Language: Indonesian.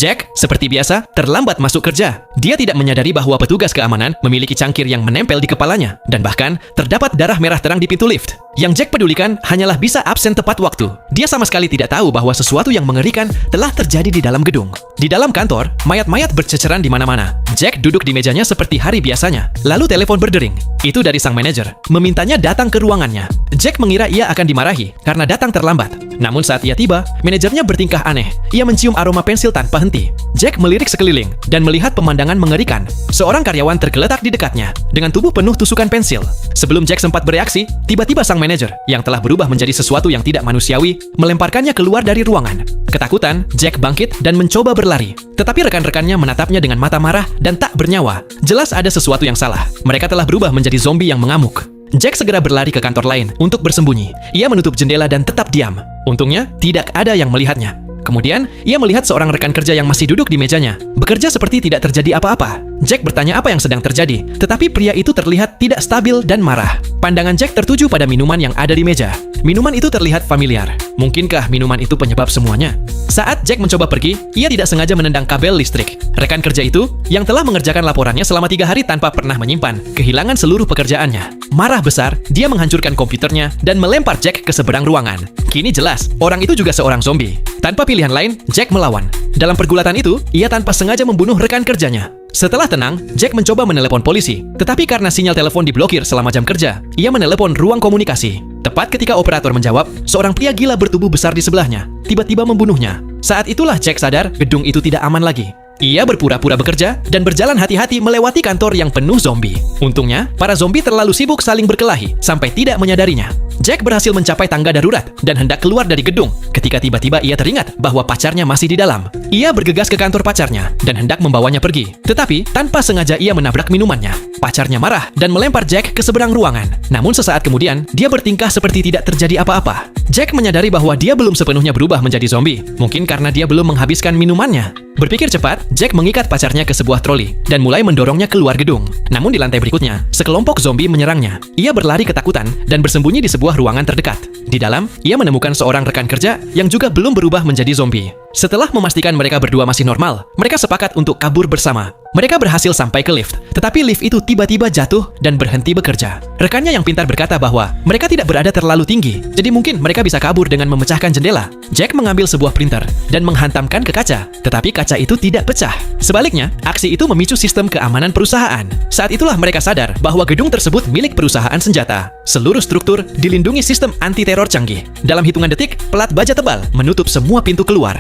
Jack, seperti biasa, terlambat masuk kerja. Dia tidak menyadari bahwa petugas keamanan memiliki cangkir yang menempel di kepalanya, dan bahkan terdapat darah merah terang di pintu lift. Yang Jack pedulikan hanyalah bisa absen tepat waktu. Dia sama sekali tidak tahu bahwa sesuatu yang mengerikan telah terjadi di dalam gedung. Di dalam kantor, mayat-mayat berceceran di mana-mana. Jack duduk di mejanya seperti hari biasanya. Lalu telepon berdering. Itu dari sang manajer, memintanya datang ke ruangannya. Jack mengira ia akan dimarahi karena datang terlambat. Namun saat ia tiba, manajernya bertingkah aneh. Ia mencium aroma pensil tanpa henti. Jack melirik sekeliling dan melihat pemandangan mengerikan. Seorang karyawan tergeletak di dekatnya dengan tubuh penuh tusukan pensil. Sebelum Jack sempat bereaksi, tiba-tiba sang manajer yang telah berubah menjadi sesuatu yang tidak manusiawi melemparkannya keluar dari ruangan. Ketakutan, Jack bangkit dan mencoba berlari. Tetapi rekan-rekannya menatapnya dengan mata marah dan tak bernyawa. Jelas ada sesuatu yang salah. Mereka telah berubah menjadi zombie yang mengamuk. Jack segera berlari ke kantor lain untuk bersembunyi. Ia menutup jendela dan tetap diam. Untungnya, tidak ada yang melihatnya. Kemudian, ia melihat seorang rekan kerja yang masih duduk di mejanya, bekerja seperti tidak terjadi apa-apa. Jack bertanya apa yang sedang terjadi, tetapi pria itu terlihat tidak stabil dan marah. Pandangan Jack tertuju pada minuman yang ada di meja. Minuman itu terlihat familiar. Mungkinkah minuman itu penyebab semuanya? Saat Jack mencoba pergi, ia tidak sengaja menendang kabel listrik. Rekan kerja itu, yang telah mengerjakan laporannya selama 3 hari tanpa pernah menyimpan, kehilangan seluruh pekerjaannya. Marah besar, dia menghancurkan komputernya dan melempar Jack ke seberang ruangan. Kini jelas, orang itu juga seorang zombie. Tanpa pilihan lain, Jack melawan. Dalam pergulatan itu, ia tanpa sengaja membunuh rekan kerjanya. Setelah tenang, Jack mencoba menelepon polisi. Tetapi karena sinyal telepon diblokir selama jam kerja, ia menelepon ruang komunikasi. Tepat ketika operator menjawab, seorang pria gila bertubuh besar di sebelahnya tiba-tiba membunuhnya. Saat itulah Jack sadar gedung itu tidak aman lagi. Ia berpura-pura bekerja dan berjalan hati-hati melewati kantor yang penuh zombie. Untungnya, para zombie terlalu sibuk saling berkelahi sampai tidak menyadarinya. Jack berhasil mencapai tangga darurat dan hendak keluar dari gedung ketika tiba-tiba ia teringat bahwa pacarnya masih di dalam. Ia bergegas ke kantor pacarnya dan hendak membawanya pergi. Tetapi, tanpa sengaja ia menabrak minumannya. Pacarnya marah dan melempar Jack ke seberang ruangan. Namun sesaat kemudian, dia bertingkah seperti tidak terjadi apa-apa. Jack menyadari bahwa dia belum sepenuhnya berubah menjadi zombie. Mungkin karena dia belum menghabiskan minumannya. Berpikir cepat, Jack mengikat pacarnya ke sebuah troli dan mulai mendorongnya keluar gedung. Namun di lantai berikutnya, sekelompok zombie menyerangnya. Ia berlari ketakutan dan bersembunyi di sebuah ruangan terdekat. Di dalam, ia menemukan seorang rekan kerja yang juga belum berubah menjadi zombie. Setelah memastikan mereka berdua masih normal, mereka sepakat untuk kabur bersama. Mereka berhasil sampai ke lift, tetapi lift itu tiba-tiba jatuh dan berhenti bekerja. Rekannya yang pintar berkata bahwa mereka tidak berada terlalu tinggi, jadi mungkin mereka bisa kabur dengan memecahkan jendela. Jack mengambil sebuah printer dan menghantamkan ke kaca, tetapi kaca itu tidak pecah. Sebaliknya, aksi itu memicu sistem keamanan perusahaan. Saat itulah mereka sadar bahwa gedung tersebut milik perusahaan senjata. Seluruh struktur dilindungi sistem anti-teror canggih. Dalam hitungan detik, pelat baja tebal menutup semua pintu keluar.